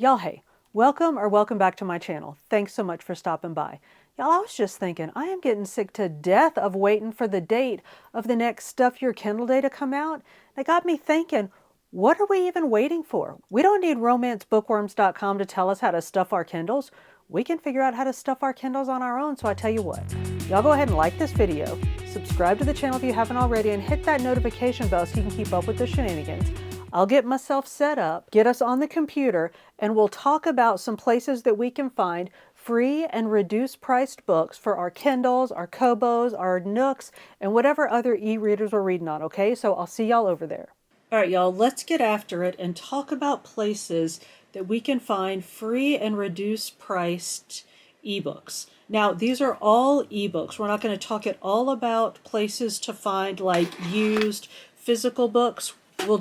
Y'all, hey, welcome back to my channel. Thanks so much for stopping by. Y'all, I was just thinking, I am getting sick to death of waiting for the date of the next Stuff Your Kindle Day to come out. It got me thinking, what are we even waiting for? We don't need romancebookworms.com to tell us how to stuff our Kindles. We can figure out how to stuff our Kindles on our own, so I tell you what. Y'all go ahead and like this video, subscribe to the channel if you haven't already, and hit that notification bell so you can keep up with the shenanigans. I'll get myself set up, get us on the computer, and we'll talk about some places that we can find free and reduced priced books for our Kindles, our Kobos, our Nooks, and whatever other e-readers we're reading on, okay? So I'll see y'all over there. All right, y'all, let's get after it and talk about places that we can find free and reduced priced ebooks. Now, these are all ebooks. We're not going to talk at all about places to find like used physical books.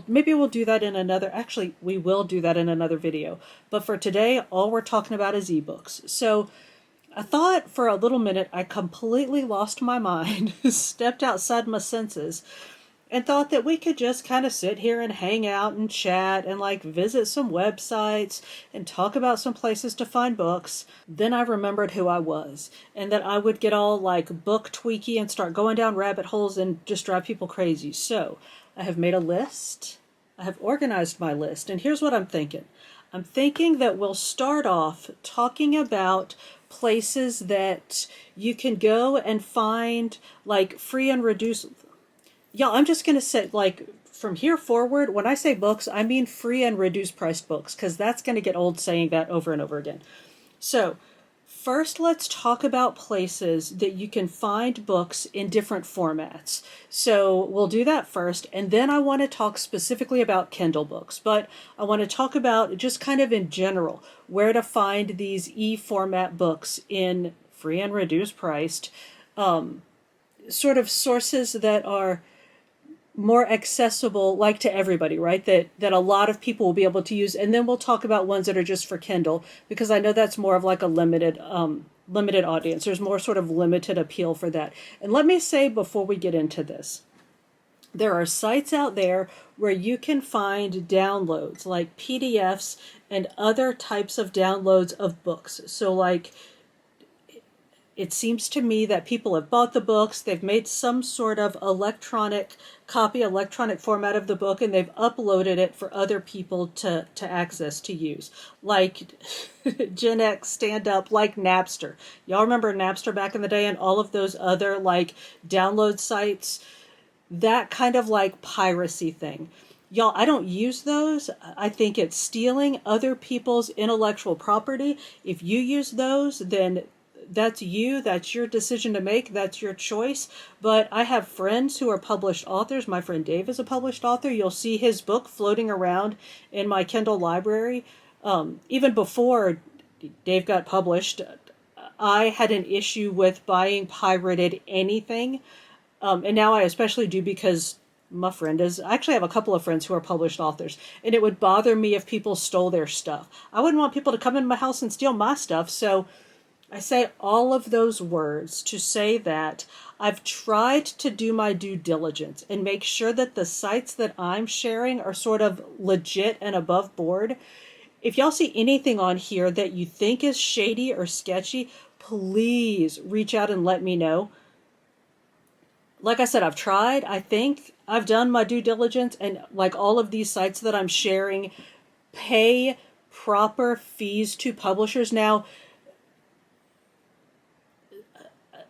Maybe we'll do that in another, actually, we will do that in another video. But for today, all we're talking about is ebooks. So I thought for a little minute, I completely lost my mind, stepped outside my senses, and thought that we could just kind of sit here and hang out and chat and like visit some websites and talk about some places to find books. Then I remembered who I was and that I would get all like book tweaky and start going down rabbit holes and just drive people crazy. So I have made a list. I have organized my list, and here's what I'm thinking. I'm thinking that we'll start off talking about places that you can go and find like free and reduced. Yeah, I'm just going to say, like, from here forward, when I say books, I mean free and reduced priced books, because that's going to get old saying that over and over again. So, first, let's talk about places that you can find books in different formats. So, we'll do that first, and then I want to talk specifically about Kindle books, but I want to talk about just kind of in general, where to find these e-format books in free and reduced priced, sort of sources that are more accessible, like to everybody, right? That a lot of people will be able to use. And then we'll talk about ones that are just for Kindle, because I know that's more of like a limited audience. There's more sort of limited appeal for that. And let me say before we get into this, there are sites out there where you can find downloads like PDFs and other types of downloads of books. So like, it seems to me that people have bought the books, they've made some sort of electronic copy, electronic format of the book, and they've uploaded it for other people to access, to use. Like Gen X Stand Up, like Napster. Y'all remember Napster back in the day and all of those other like download sites? That kind of like piracy thing. Y'all, I don't use those. I think it's stealing other people's intellectual property. If you use those, then that's you, that's your decision to make, that's your choice. But I have friends who are published authors. My friend Dave is a published author. You'll see his book floating around in my Kindle library. Even before Dave got published, I had an issue with buying pirated anything. And now I especially do, because my friend is, I actually have a couple of friends who are published authors, and it would bother me if people stole their stuff. I wouldn't want people to come in my house and steal my stuff, so I say all of those words to say that I've tried to do my due diligence and make sure that the sites that I'm sharing are sort of legit and above board. If y'all see anything on here that you think is shady or sketchy, please reach out and let me know. Like I said, I've tried. I think I've done my due diligence, and like all of these sites that I'm sharing pay proper fees to publishers. Now,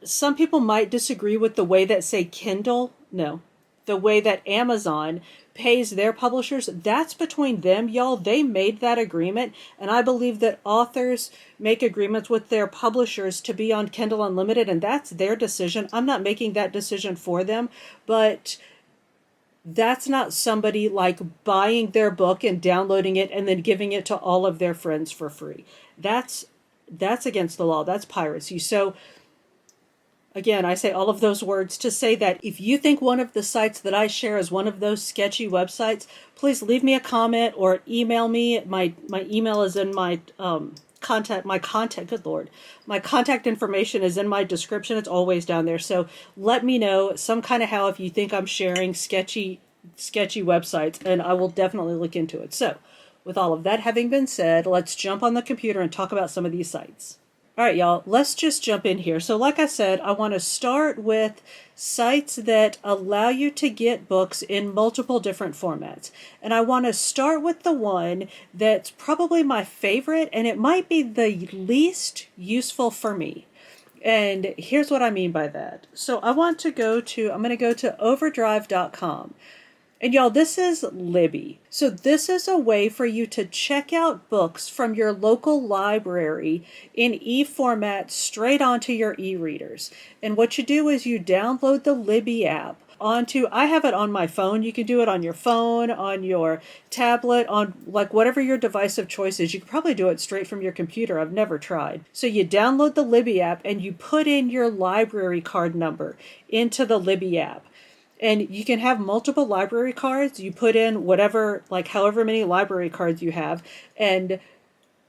some people might disagree with the way that, say, the way that Amazon pays their publishers. That's between them, y'all. They made that agreement, and I believe that authors make agreements with their publishers to be on Kindle Unlimited, and that's their decision. I'm not making that decision for them, but that's not somebody like buying their book and downloading it and then giving it to all of their friends for free. That's against the law. That's piracy. So again, I say all of those words to say that if you think one of the sites that I share is one of those sketchy websites, please leave me a comment or email me. My email is in my my contact information is in my description. It's always down there. So let me know some kind of how if you think I'm sharing sketchy websites, and I will definitely look into it. So with all of that having been said, let's jump on the computer and talk about some of these sites. All right, y'all, let's just jump in here. So like I said, I want to start with sites that allow you to get books in multiple different formats. And I want to start with the one that's probably my favorite, and it might be the least useful for me. And here's what I mean by that. So I'm going to go to overdrive.com. And y'all, this is Libby. So this is a way for you to check out books from your local library in e-format straight onto your e-readers. And what you do is you download the Libby app I have it on my phone. You can do it on your phone, on your tablet, on like whatever your device of choice is. You can probably do it straight from your computer. I've never tried. So you download the Libby app and you put in your library card number into the Libby app. And you can have multiple library cards. You put in whatever, like however many library cards you have, and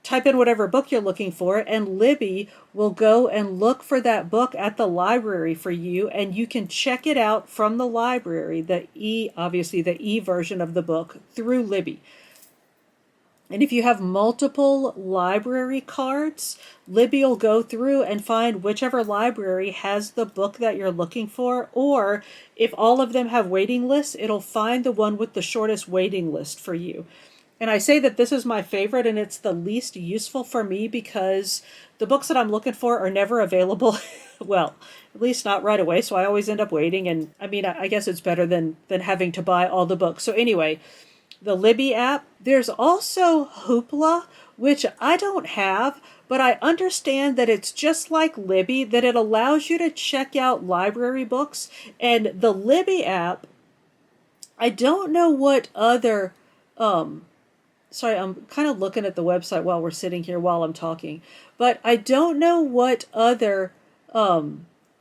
type in whatever book you're looking for, and Libby will go and look for that book at the library for you, and you can check it out from the library, obviously the e version of the book, through Libby. And if you have multiple library cards, Libby will go through and find whichever library has the book that you're looking for, or if all of them have waiting lists, it'll find the one with the shortest waiting list for you. And I say that this is my favorite and it's the least useful for me because the books that I'm looking for are never available. Well, at least not right away, so I always end up waiting. And I mean, I guess it's better than having to buy all the books. So anyway, the Libby app. There's also Hoopla, which I don't have, but I understand that it's just like Libby, that it allows you to check out library books. And the Libby app, I don't know what other, sorry, I'm kind of looking at the website while we're sitting here while I'm talking, but I don't know what other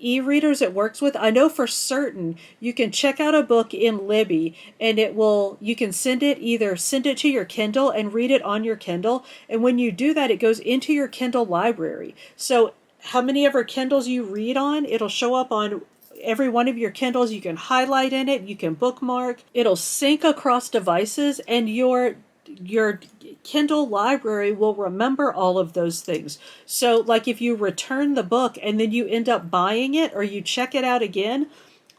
e-readers it works with. I know for certain you can check out a book in Libby and you can send it to your Kindle and read it on your Kindle. And when you do that, it goes into your Kindle library. So how many ever Kindles you read on, it'll show up on every one of your Kindles. You can highlight in it, you can bookmark, it'll sync across devices, and your Kindle library will remember all of those things. So like if you return the book and then you end up buying it or you check it out again,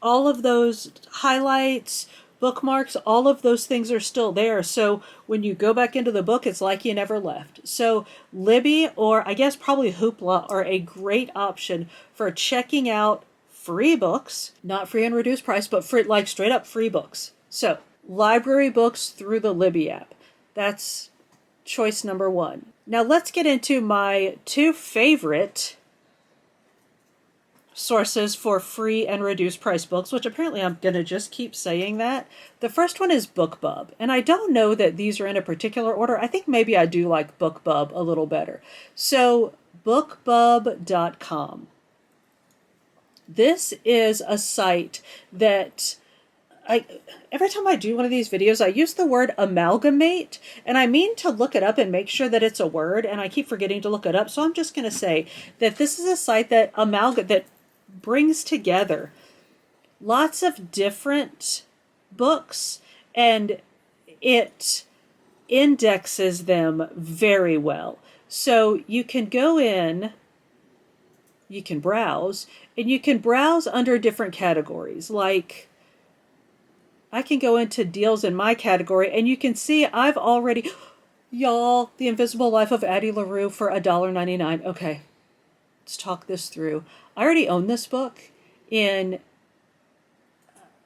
all of those highlights, bookmarks, all of those things are still there. So when you go back into the book, it's like you never left. So Libby, or I guess probably Hoopla, are a great option for checking out free books, not free and reduced price, but free, like straight up free books. So library books through the Libby app. That's choice number one. Now let's get into my two favorite sources for free and reduced price books, which apparently I'm going to just keep saying that. The first one is Bookbub. And I don't know that these are in a particular order. I think maybe I do like Bookbub a little better. So bookbub.com. This is a site that every time I do one of these videos, I use the word amalgamate, and I mean to look it up and make sure that it's a word, and I keep forgetting to look it up. So I'm just going to say that this is a site that brings together lots of different books, and it indexes them very well. So you can go in, you can browse, and you can browse under different categories. Like I can go into deals in my category, and you can see I've already, y'all, The Invisible Life of Addie LaRue for $1.99. Okay, let's talk this through. I already own this book in,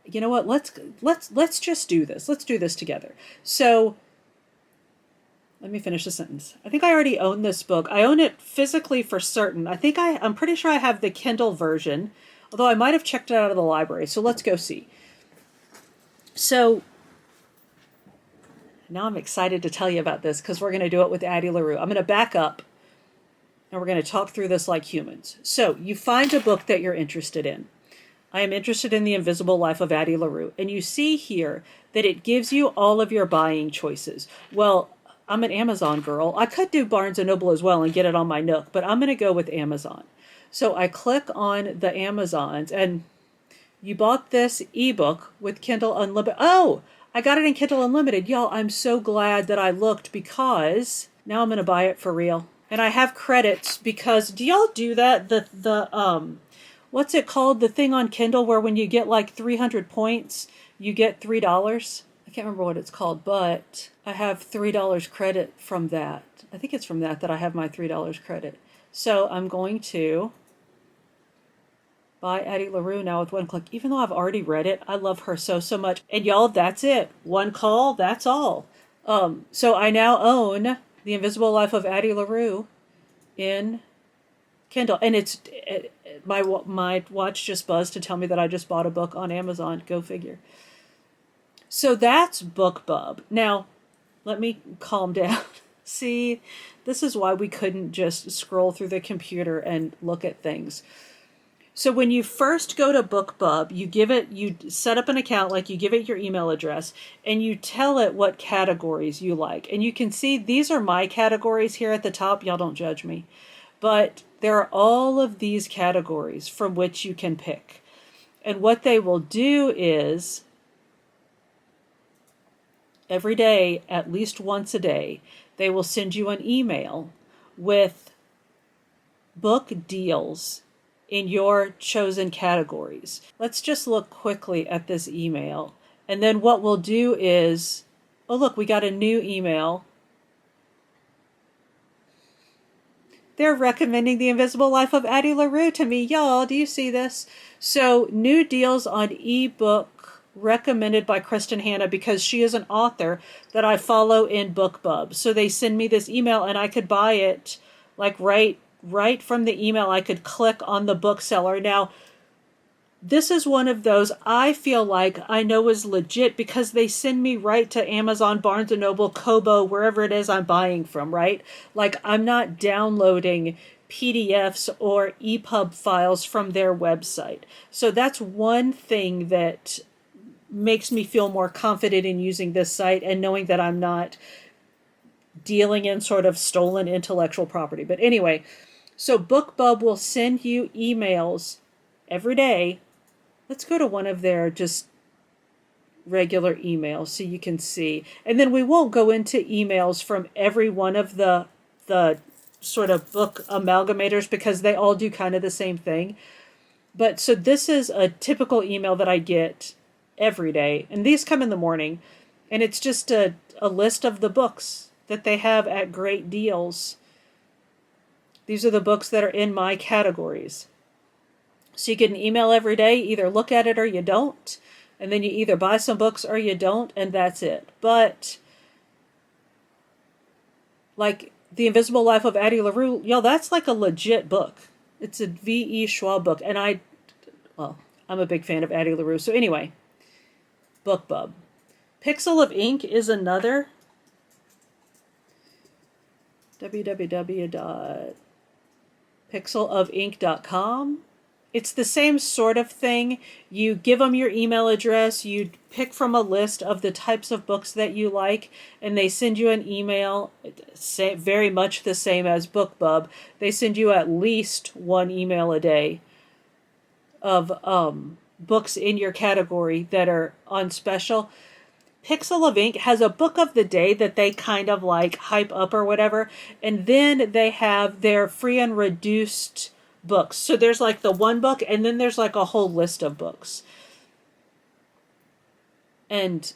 you know what, let's just do this. Let's do this together. So let me finish the sentence. I think I already own this book. I own it physically for certain. I'm pretty sure I have the Kindle version, although I might have checked it out of the library. So let's go see. So now I'm excited to tell you about this because we're going to do it with Addie LaRue. I'm going to back up and we're going to talk through this like humans. So you find a book that you're interested in. I am interested in The Invisible Life of Addie LaRue. And you see here that it gives you all of your buying choices. Well, I'm an Amazon girl. I could do Barnes & Noble as well and get it on my Nook, but I'm going to go with Amazon. So I click on the Amazons, and you bought this ebook with Kindle Unlimited. Oh, I got it in Kindle Unlimited. Y'all, I'm so glad that I looked because now I'm going to buy it for real. And I have credits because, do y'all do that? What's it called? The thing on Kindle where when you get like 300 points, you get $3. I can't remember what it's called, but I have $3 credit from that. I think it's from that I have my $3 credit. So I'm going to buy Addie LaRue now with one click, even though I've already read it. I love her so much. And y'all, that's it. One call, that's all. So I now own The Invisible Life of Addie LaRue in Kindle. And my watch just buzzed to tell me that I just bought a book on Amazon. Go figure. So that's Bookbub. Now, let me calm down. See, this is why we couldn't just scroll through the computer and look at things. So when you first go to Bookbub, you set up an account, like you give it your email address, and you tell it what categories you like. And you can see these are my categories here at the top. Y'all don't judge me. But there are all of these categories from which you can pick. And what they will do is, every day, at least once a day, they will send you an email with book deals in your chosen categories. Let's just look quickly at this email. And then what we'll do is, oh look, we got a new email. They're recommending The Invisible Life of Addie LaRue to me. Y'all, do you see this? So, new deals on ebook recommended by Kristen Hanna, because she is an author that I follow in Bookbub. So they send me this email and I could buy it like right from the email. I could click on the bookseller. Now, this is one of those I feel like I know is legit because they send me right to Amazon, Barnes & Noble, Kobo, wherever it is I'm buying from, right? Like, I'm not downloading PDFs or EPUB files from their website. So that's one thing that makes me feel more confident in using this site and knowing that I'm not dealing in sort of stolen intellectual property. But anyway, so Bookbub will send you emails every day. Let's go to one of their just regular emails so you can see. And then we won't go into emails from every one of the sort of book amalgamators because they all do kind of the same thing. But so this is a typical email that I get every day. And these come in the morning. And it's just a list of the books that they have at great deals. These are the books that are in my categories. So you get an email every day, either look at it or you don't. And then you either buy some books or you don't, and that's it. But, like, The Invisible Life of Addie LaRue, y'all, that's like a legit book. It's a V.E. Schwab book. And I'm a big fan of Addie LaRue. So anyway, Bookbub. Pixel of Ink is another. www.pixelofink.com. It's the same sort of thing. You give them your email address, you pick from a list of the types of books that you like, and they send you an email, very much the same as Bookbub. They send you at least one email a day of books in your category that are on special. Pixel of Ink has a book of the day that they kind of like hype up or whatever, and then they have their free and reduced books. So there's like the one book, and then there's like a whole list of books. And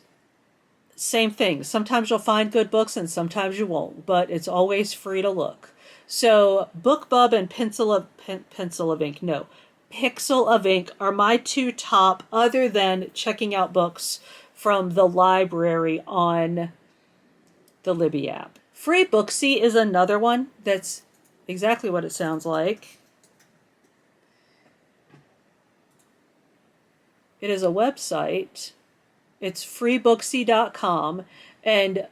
same thing. Sometimes you'll find good books and sometimes you won't, but it's always free to look. So Bookbub and Pixel of Ink are my two top, other than checking out books from the library on the Libby app. FreeBooksy is another one that's exactly what it sounds like. It is a website. It's freebooksy.com, and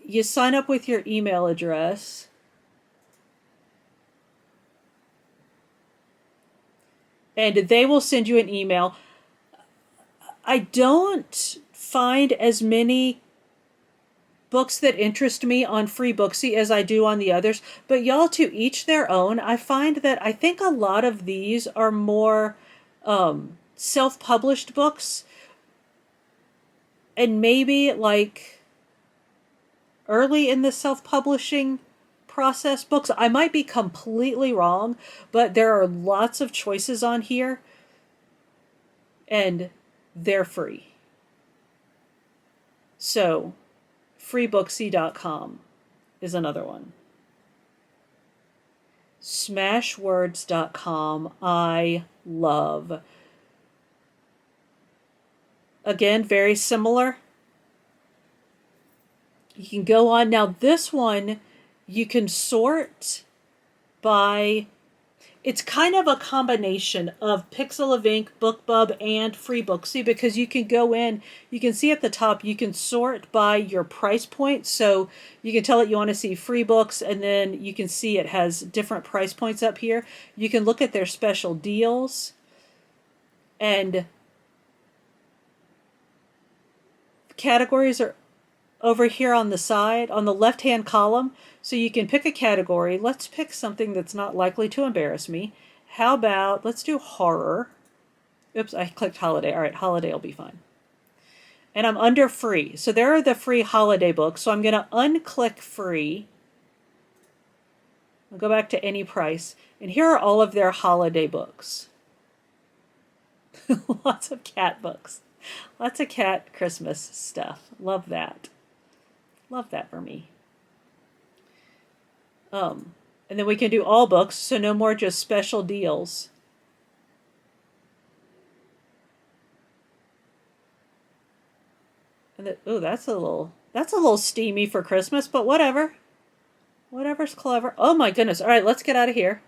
you sign up with your email address. And they will send you an email. I don't find as many books that interest me on FreeBooksy as I do on the others, but y'all, to each their own. I find that I think a lot of these are more self-published books, and maybe like early in the self-publishing process books. I might be completely wrong, but there are lots of choices on here, and they're free. So, FreeBooksy.com is another one. Smashwords.com, I love. Again, very similar. You can go on. Now, this one, you can sort by... It's kind of a combination of Pixel of Ink, Bookbub, and FreeBooksy, because you can go in, you can see at the top, you can sort by your price point. So you can tell it you want to see free books, and then you can see it has different price points up here. You can look at their special deals, and categories are over here on the side, on the left-hand column. So you can pick a category. Let's pick something that's not likely to embarrass me. How about, let's do horror. Oops, I clicked holiday. All right, holiday will be fine. And I'm under free. So there are the free holiday books. So I'm going to unclick free. I'll go back to any price. And here are all of their holiday books. Lots of cat books. Lots of cat Christmas stuff. Love that. Love that for me. And then we can do all books, so no more just special deals. And oh, that's a little steamy for Christmas, but whatever. Whatever's clever. Oh my goodness. All right, let's get out of here.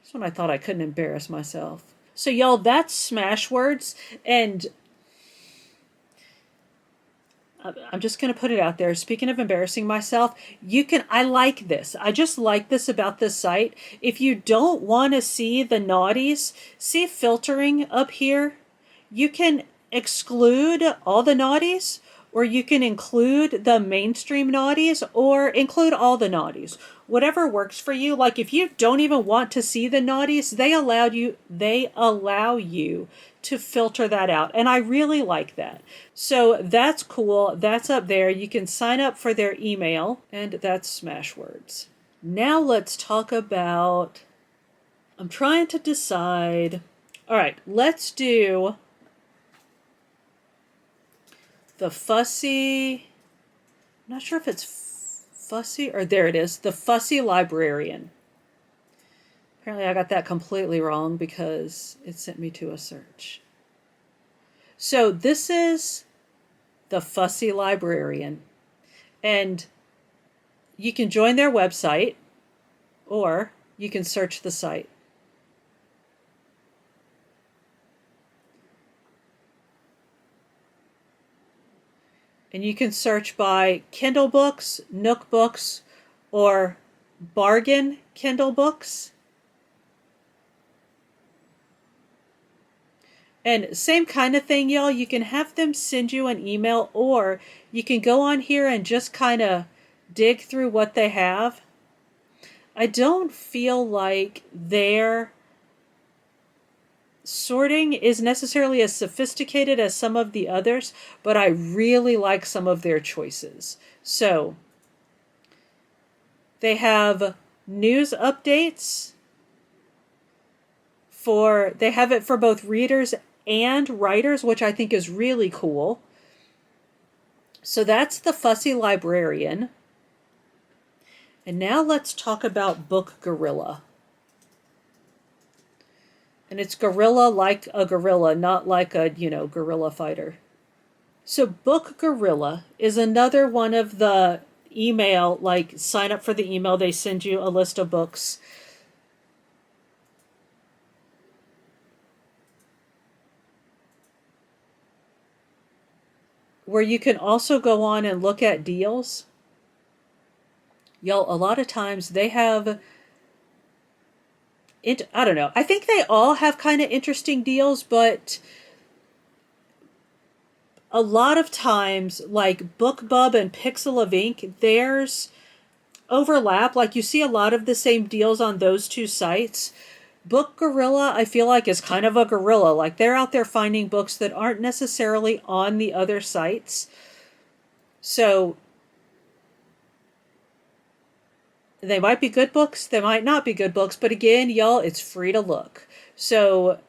Just when I thought I couldn't embarrass myself. So y'all, that's Smashwords, and I'm just going to put it out there. Speaking of embarrassing myself, I like this. I just like this about this site. If you don't want to see the naughties, see filtering up here. You can exclude all the naughties, or you can include the mainstream naughties, or include all the naughties. Whatever works for you. Like if you don't even want to see the naughties, they allow you to filter that out. And I really like that. So that's cool. That's up there. You can sign up for their email, and that's Smashwords. Now let's talk about, I'm trying to decide. All right, let's do the Fussy, I'm not sure if it's Fussy, or there it is, the Fussy Librarian. Apparently I got that completely wrong because it sent me to a search. So this is the Fussy Librarian, and you can join their website, or you can search the site. And you can search by Kindle books, Nook books, or bargain Kindle books. And same kind of thing, y'all. You can have them send you an email, or you can go on here and just kind of dig through what they have. I don't feel like their sorting is necessarily as sophisticated as some of the others, but I really like some of their choices. So they have news updates they have it for both readers and writers, which I think is really cool. So that's the Fussy Librarian. And now let's talk about Book Gorilla. And it's gorilla like a gorilla, not like a, gorilla fighter. So Book Gorilla is another one of the email, like sign up for the email, they send you a list of books. Where you can also go on and look at deals. Y'all, a lot of times they have, I don't know, I think they all have kind of interesting deals, but a lot of times, like Bookbub and Pixel of Ink, there's overlap. Like you see a lot of the same deals on those two sites, Book Gorilla, I feel like, is kind of a gorilla. Like, they're out there finding books that aren't necessarily on the other sites. So they might be good books, they might not be good books, but again, y'all, it's free to look. So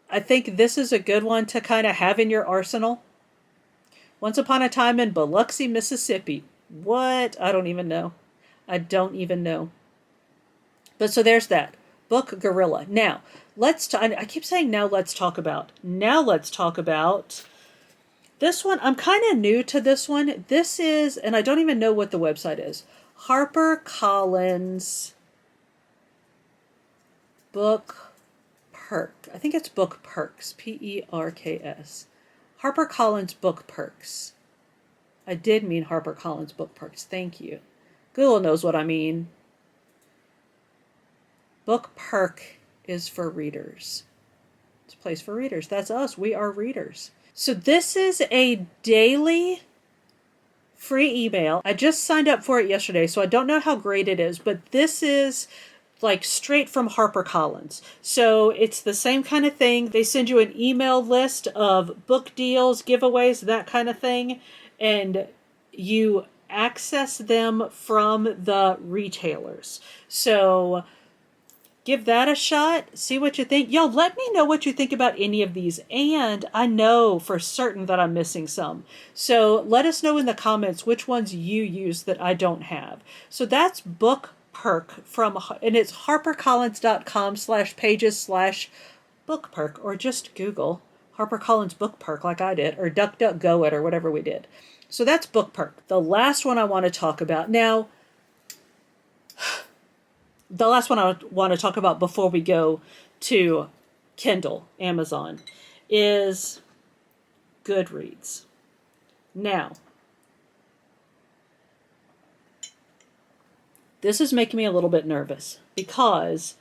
I think this is a good one to kind of have in your arsenal. Once Upon a Time in Biloxi, Mississippi. What? I don't even know. I don't even know. But so there's that. Book Gorilla. Now, I keep saying now let's talk about. Now let's talk about this one. I'm kind of new to this one. This is, and I don't even know what the website is. Harper Collins Book Perk. I think it's Book Perks. Perks. Harper Collins Book Perks. I did mean Harper Collins Book Perks. Thank you. Google knows what I mean. Book Perk is for readers. It's a place for readers. That's us. We are readers. So this is a daily free email. I just signed up for it yesterday, so I don't know how great it is, but this is like straight from HarperCollins. So it's the same kind of thing. They send you an email list of book deals, giveaways, that kind of thing, and you access them from the retailers. So give that a shot. See what you think. Y'all, let me know what you think about any of these. And I know for certain that I'm missing some. So let us know in the comments which ones you use that I don't have. So that's Book Perk and it's harpercollins.com/pages/bookperk, or just Google HarperCollins Book Perk like I did, or DuckDuckGo it, or whatever we did. So that's Book Perk. The last one I want to talk about now. The last one I want to talk about before we go to Kindle, Amazon, is GoodReads. Now, this is making me a little bit nervous because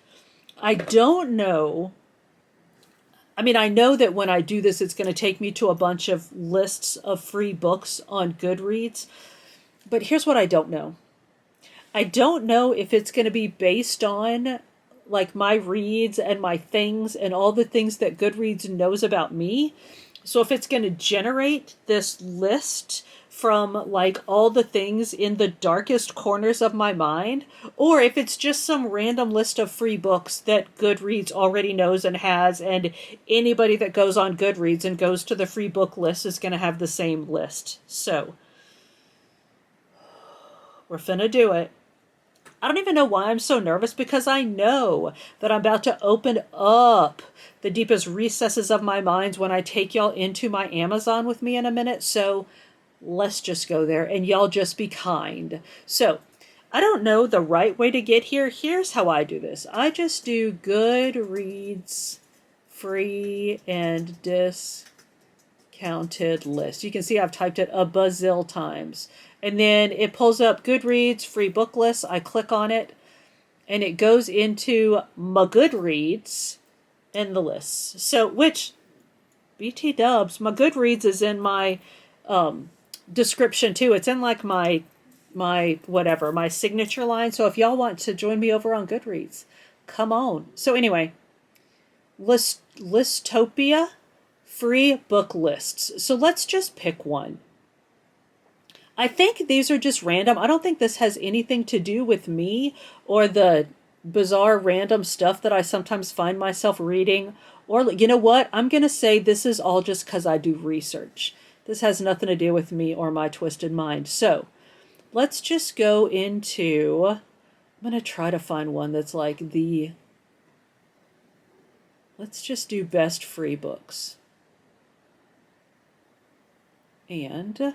I don't know. I mean, I know that when I do this, it's going to take me to a bunch of lists of free books on GoodReads. But here's what I don't know. I don't know if it's going to be based on like my reads and my things and all the things that GoodReads knows about me. So if it's going to generate this list from like all the things in the darkest corners of my mind, or if it's just some random list of free books that GoodReads already knows and has, and anybody that goes on GoodReads and goes to the free book list is going to have the same list. So we're finna do it. I don't even know why I'm so nervous, because I know that I'm about to open up the deepest recesses of my minds when I take y'all into my Amazon with me in a minute. So let's just go there and y'all just be kind. So I don't know the right way to get here. Here's how I do this. I just do GoodReads free and discounted list. You can see I've typed it a bazillion times. And then it pulls up GoodReads free book list. I click on it and it goes into my GoodReads in the list. So, which, BT dubs, my GoodReads is in my description too. It's in like my whatever, my signature line. So if y'all want to join me over on GoodReads, come on. So anyway, Listopia free book lists. So let's just pick one. I think these are just random. I don't think this has anything to do with me or the bizarre random stuff that I sometimes find myself reading. Or, you know what? I'm going to say this is all just because I do research. This has nothing to do with me or my twisted mind. So let's just go into, I'm going to try to find one that's like let's just do best free books. And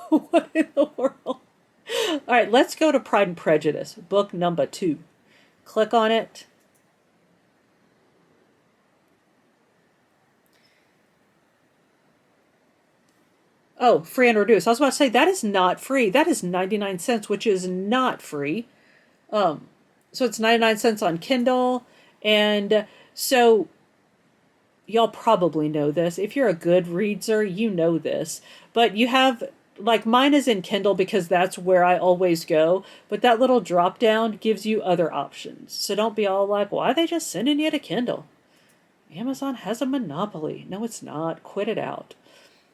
what in the world? All right, let's go to Pride and Prejudice, book number 2. Click on it. Oh, free and reduced. I was about to say, that is not free. That is 99 cents, which is not free. So it's 99 cents on Kindle. And so y'all probably know this. If you're a good reader, you know this. But you have like mine is in Kindle because that's where I always go, but that little drop down gives you other options. So don't be all like, why are they just sending you to Kindle? Amazon has a monopoly. No, it's not. Quit it out.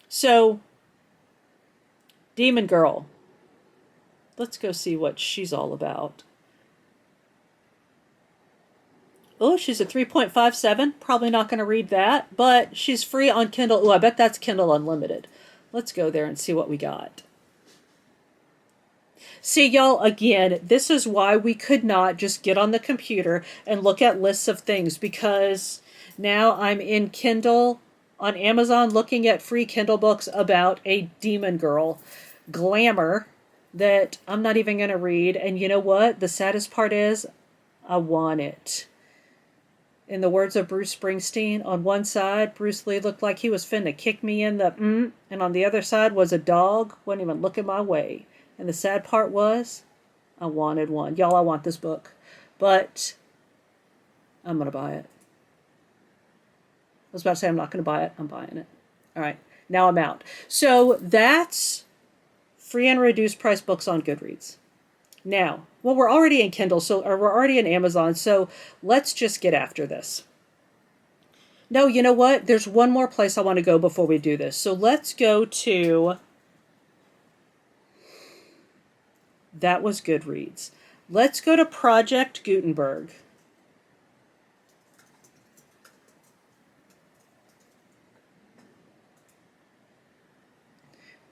So, Demon Girl. Let's go see what she's all about. Oh, she's a 3.57. Probably not going to read that, but she's free on Kindle. Oh, I bet that's Kindle Unlimited. Let's go there and see what we got. See, y'all, again, this is why we could not just get on the computer and look at lists of things, because now I'm in Kindle on Amazon looking at free Kindle books about a demon girl, Glamour, that I'm not even going to read. And you know what? The saddest part is I want it. In the words of Bruce Springsteen, on one side, Bruce Lee looked like he was finna kick me in the and on the other side was a dog, wasn't even looking my way. And the sad part was, I wanted one. Y'all, I want this book. But I'm going to buy it. I was about to say I'm not going to buy it. I'm buying it. All right. Now I'm out. So that's free and reduced price books on Goodreads. Now, well, we're already in Kindle, or we're already in Amazon, so let's just get after this. No, you know what? There's one more place I want to go before we do this. So let's go to... That was Goodreads. Let's go to Project Gutenberg.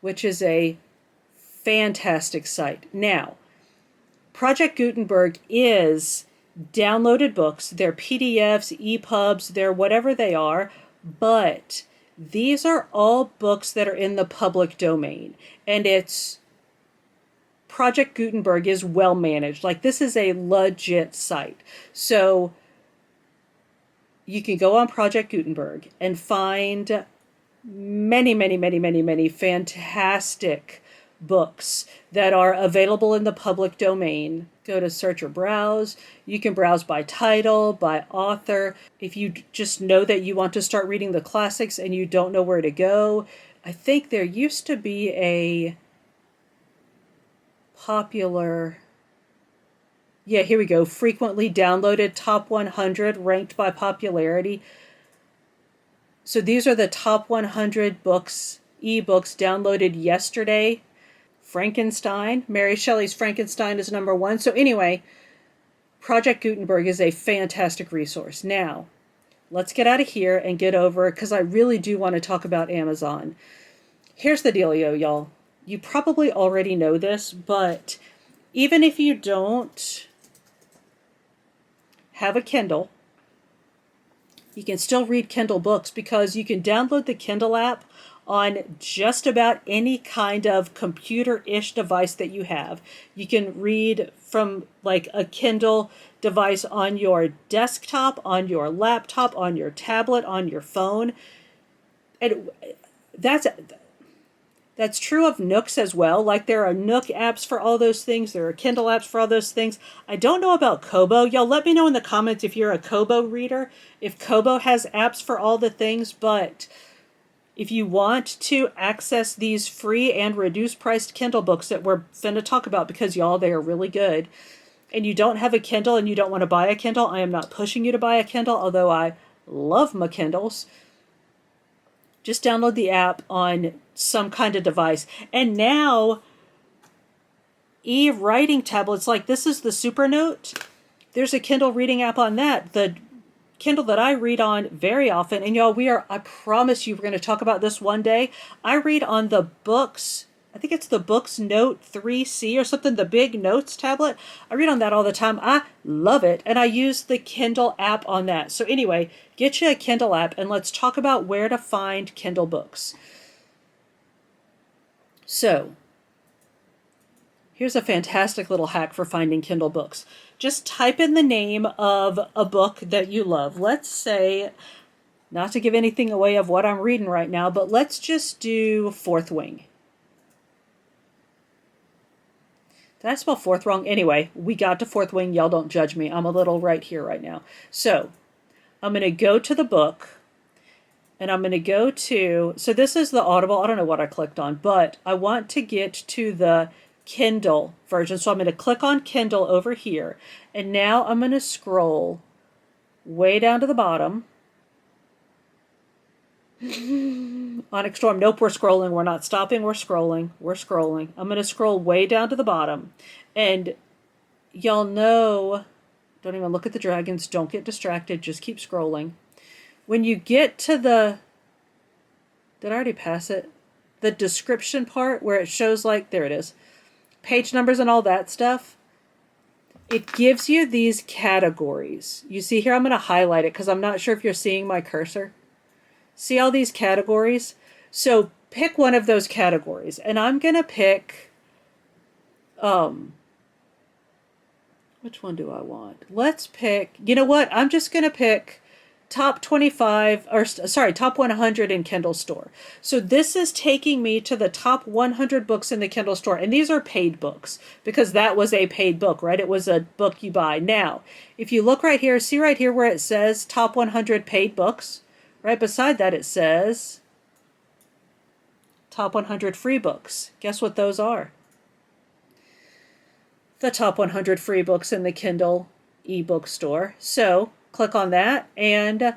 Which is a fantastic site. Now, Project Gutenberg is downloaded books. They're PDFs, EPUBs, they're whatever they are, but these are all books that are in the public domain. And it's Project Gutenberg is well managed. Like, this is a legit site. So you can go on Project Gutenberg and find many fantastic books that are available in the public domain. Go to search or browse. You can browse by title, by author. If you just know that you want to start reading the classics and you don't know where to go, I think there used to be a popular... Yeah, here we go. Frequently downloaded top 100 ranked by popularity. So these are the top 100 books, ebooks downloaded yesterday. Frankenstein, Mary Shelley's Frankenstein is number 1. So anyway, Project Gutenberg is a fantastic resource. Now, let's get out of here and get over, because I really do want to talk about Amazon. Here's the dealio, y'all. You probably already know this, but even if you don't have a Kindle, you can still read Kindle books, because you can download the Kindle app on just about any kind of computer-ish device that you have. You can read from like a Kindle device on your desktop, on your laptop, on your tablet, on your phone. And that's true of Nooks as well. Like, there are Nook apps for all those things. There are Kindle apps for all those things. I don't know about Kobo. Y'all let me know in the comments if you're a Kobo reader, if Kobo has apps for all the things. But if you want to access these free and reduced priced Kindle books that we're finna talk about, because y'all, they are really good, and you don't have a Kindle and you don't want to buy a Kindle, I am not pushing you to buy a Kindle, although I love my Kindles. Just download the app on some kind of device. And now, e-writing tablets, like this is the Supernote. There's a Kindle reading app on that. The Kindle that I read on very often, and y'all, I promise you, we're going to talk about this one day. I read on the Books, I think it's the Books Note 3C or something, the big Notes tablet. I read on that all the time. I love it. And I use the Kindle app on that. So anyway, get you a Kindle app and let's talk about where to find Kindle books. So, here's a fantastic little hack for finding Kindle books. Just type in the name of a book that you love. Let's say, not to give anything away of what I'm reading right now, but let's just do Fourth Wing. Did I spell fourth wrong? Anyway, we got to Fourth Wing. Y'all don't judge me. I'm a little right here right now. So, I'm going to go to the book, and I'm going to go to, so this is the Audible. I don't know what I clicked on, but I want to get to the Kindle version. So I'm going to click on Kindle over here. And now I'm going to scroll way down to the bottom. Onyx Storm. Nope, we're scrolling. We're not stopping. We're scrolling. We're scrolling. I'm going to scroll way down to the bottom. And y'all know, don't even look at the dragons. Don't get distracted. Just keep scrolling. When you get to the, did I already pass it? The description part where it shows like, there it is, page numbers and all that stuff. It gives you these categories. You see here, I'm going to highlight it because I'm not sure if you're seeing my cursor. See all these categories? So pick one of those categories. And I'm going to pick, which one do I want? Let's pick, you know what? I'm just going to pick top 25, or sorry, top 100 in Kindle Store. So this is taking me to the top 100 books in the Kindle Store. And these are paid books because that was a paid book, right? It was a book you buy. Now, if you look right here, see right here where it says top 100 paid books, right beside that it says top 100 free books. Guess what those are? The top 100 free books in the Kindle ebook store. So click on that, and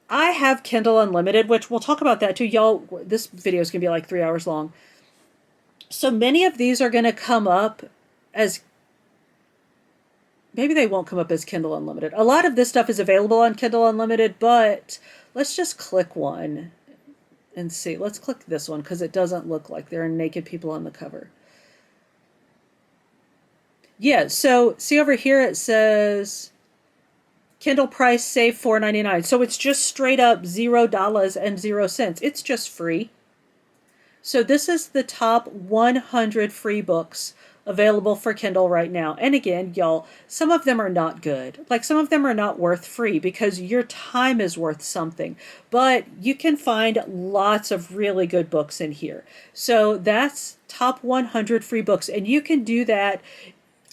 I have Kindle Unlimited, which we'll talk about that too. Y'all, this video is going to be like 3 hours long. So many of these are going to come up as, maybe they won't come up as Kindle Unlimited. A lot of this stuff is available on Kindle Unlimited, but let's just click one and see. Let's click this one because it doesn't look like there are naked people on the cover. Yeah, so see over here it says Kindle price save $4.99. So it's just straight up $0.00. It's just free. So this is the top 100 free books available for Kindle right now. And again, y'all, some of them are not good. Like some of them are not worth free because your time is worth something. But you can find lots of really good books in here. So that's top 100 free books. And you can do that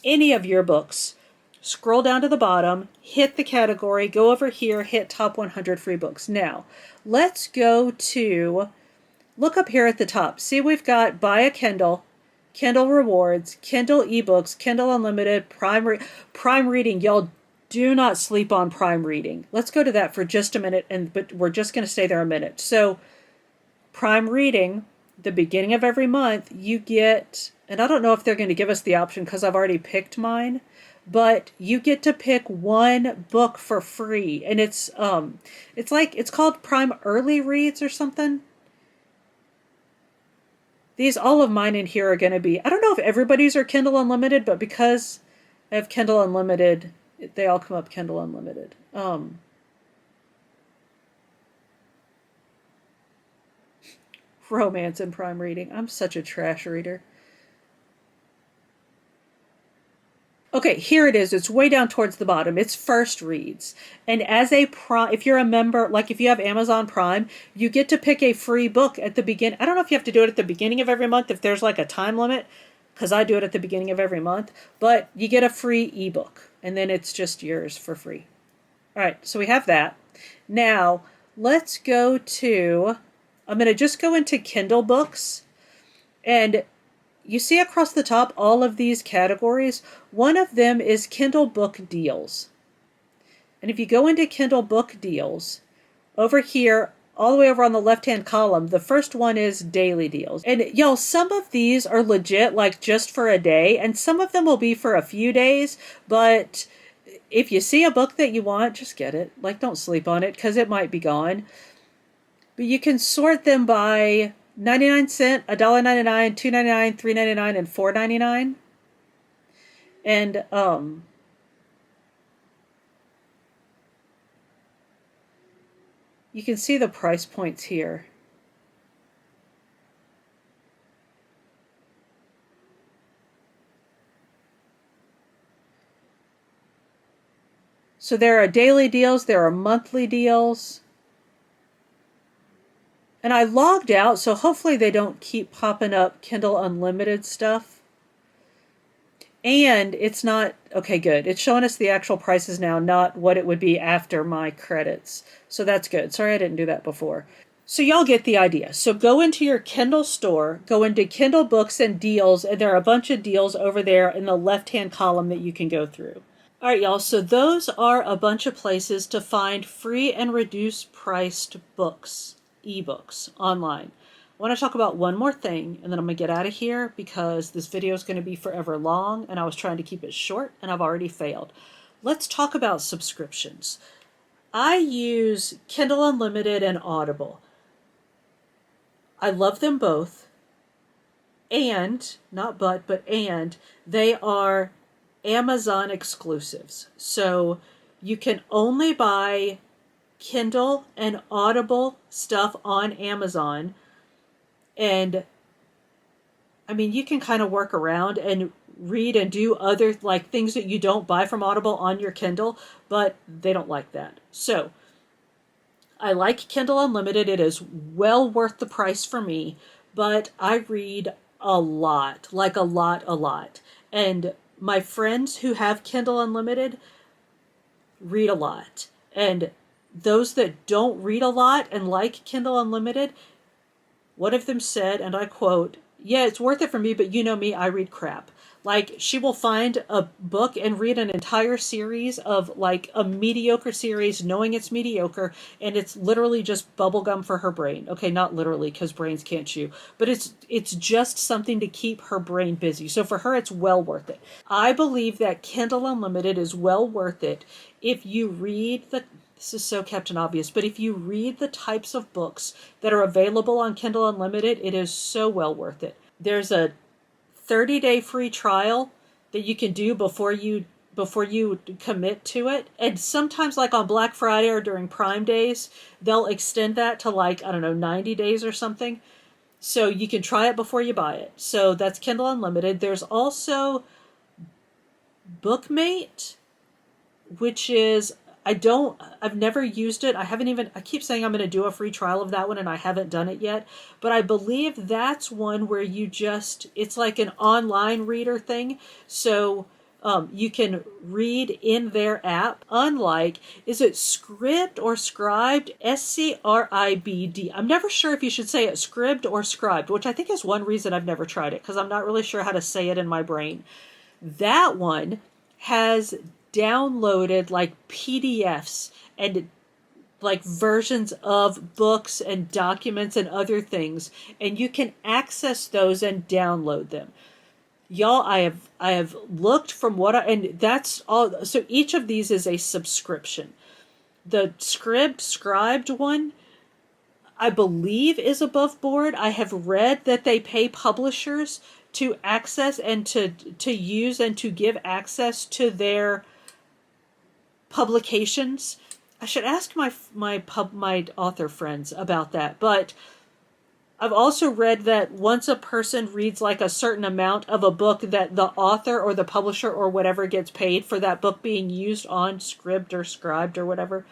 any of your books. Scroll down to the bottom, hit the category, go over here, hit top 100 free books. Now, let's go to, look up here at the top. See, we've got Buy a Kindle, Kindle Rewards, Kindle eBooks, Kindle Unlimited, Prime Reading. Y'all, do not sleep on Prime Reading. Let's go to that for just a minute, but we're just going to stay there a minute. So, Prime Reading, the beginning of every month, you get, and I don't know if they're going to give us the option because I've already picked mine, but you get to pick one book for free. And it's called Prime Early Reads or something. All of mine in here are going to be, I don't know if everybody's are Kindle Unlimited, but because I have Kindle Unlimited, they all come up Kindle Unlimited. Romance and Prime Reading. I'm such a trash reader. Okay, here it is. It's way down towards the bottom. It's First Reads. And as a if you're a member, like if you have Amazon Prime, you get to pick a free book at the beginning. I don't know if you have to do it at the beginning of every month, if there's like a time limit, because I do it at the beginning of every month. But you get a free ebook, and then it's just yours for free. All right, so we have that. Now, let's go to, I'm going to just go into Kindle books, and you see across the top all of these categories. One of them is Kindle Book Deals. And if you go into Kindle Book Deals, over here, all the way over on the left-hand column, the first one is Daily Deals. And y'all, some of these are legit, like just for a day, and some of them will be for a few days, but if you see a book that you want, just get it. Like, don't sleep on it, because it might be gone. But you can sort them by 99¢, $1.99, $2.99, $3.99, and $4.99. And you can see the price points here. So there are daily deals, there are monthly deals. And I logged out, so hopefully they don't keep popping up Kindle Unlimited stuff. And it's not, okay, good. It's showing us the actual prices now, not what it would be after my credits. So that's good. Sorry I didn't do that before. So y'all get the idea. So go into your Kindle store, go into Kindle Books and Deals, and there are a bunch of deals over there in the left-hand column that you can go through. All right, y'all, so those are a bunch of places to find free and reduced priced books, ebooks, online. I want to talk about one more thing, and then I'm going to get out of here because this video is going to be forever long, and I was trying to keep it short, and I've already failed. Let's talk about subscriptions. I use Kindle Unlimited and Audible. I love them both, and, not but they are Amazon exclusives. So you can only buy Kindle and Audible stuff on Amazon. And I mean, you can kind of work around and read and do other like things that you don't buy from Audible on your Kindle, but they don't like that. So I like Kindle Unlimited. It is well worth the price for me, but I read a lot, like a lot. And my friends who have Kindle Unlimited read a lot. And those that don't read a lot and like Kindle Unlimited, one of them said, and I quote, "Yeah, it's worth it for me, but you know me, I read crap." Like, she will find a book and read an entire series of, like, a mediocre series, knowing it's mediocre, and it's literally just bubblegum for her brain. Okay, not literally, because brains can't chew, but it's just something to keep her brain busy. So for her, it's well worth it. I believe that Kindle Unlimited is well worth it if you read this is so Captain Obvious, but if you read the types of books that are available on Kindle Unlimited, it is so well worth it. There's a 30-day free trial that you can do before you commit to it. And sometimes, like on Black Friday or during Prime Days, they'll extend that to, like, I don't know, 90 days or something. So you can try it before you buy it. So that's Kindle Unlimited. There's also Bookmate, which is, I've never used it. I keep saying I'm going to do a free trial of that one, and I haven't done it yet. But I believe that's one where it's like an online reader thing. So you can read in their app. Unlike, is it Scribd or Scribed? Scribd. I'm never sure if you should say it Scribd or Scribed, which I think is one reason I've never tried it, because I'm not really sure how to say it in my brain. That one has downloaded like PDFs and like versions of books and documents and other things, and you can access those and download them. Y'all, I have looked from and that's all. So each of these is a subscription. The Scribed one, I believe, is above board. I have read that they pay publishers to access and to use and to give access to their publications. I should ask my author friends about that. But I've also read that once a person reads like a certain amount of a book, that the author or the publisher or whatever gets paid for that book being used on Scribd or Scribed or whatever.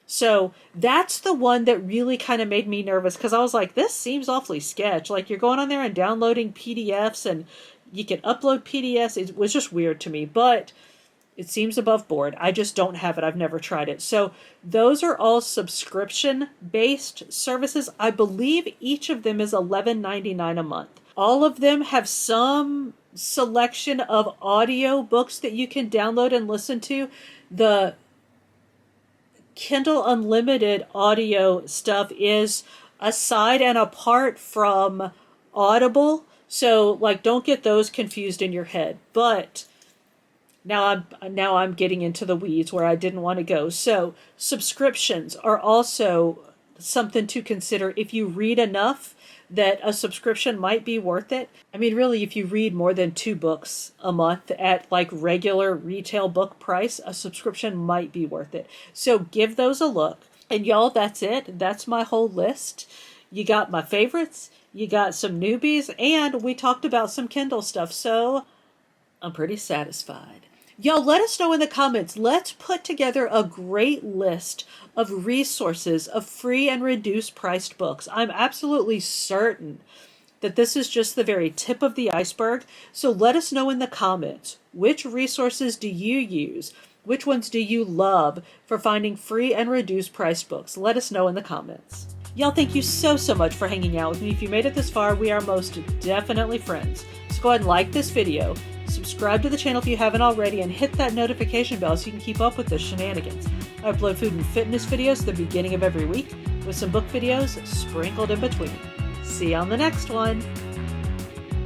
So that's the one that really kind of made me nervous, because I was like, this seems awfully sketch. Like, you're going on there and downloading PDFs, and you can upload PDFs. It was just weird to me, but it seems above board. I just don't have it. I've never tried it. So those are all subscription-based services. I believe each of them is $11.99 a month. All of them have some selection of audio books that you can download and listen to. The Kindle Unlimited audio stuff is aside and apart from Audible. So, like, don't get those confused in your head. But now I'm getting into the weeds where I didn't want to go. So subscriptions are also something to consider if you read enough that a subscription might be worth it. I mean, really, if you read more than 2 books a month at like regular retail book price, a subscription might be worth it. So give those a look. And y'all, that's it. That's my whole list. You got my favorites, you got some newbies, and we talked about some Kindle stuff. So I'm pretty satisfied. Y'all, let us know in the comments. Let's put together a great list of resources of free and reduced priced books. I'm absolutely certain that this is just the very tip of the iceberg. So let us know in the comments, which resources do you use? Which ones do you love for finding free and reduced price books? Let us know in the comments. Y'all, thank you so much for hanging out with me. If you made it this far, we are most definitely friends. So go ahead and like this video, subscribe to the channel if you haven't already, and hit that notification bell so you can keep up with the shenanigans. I upload food and fitness videos at the beginning of every week, with some book videos sprinkled in between. See you on the next one.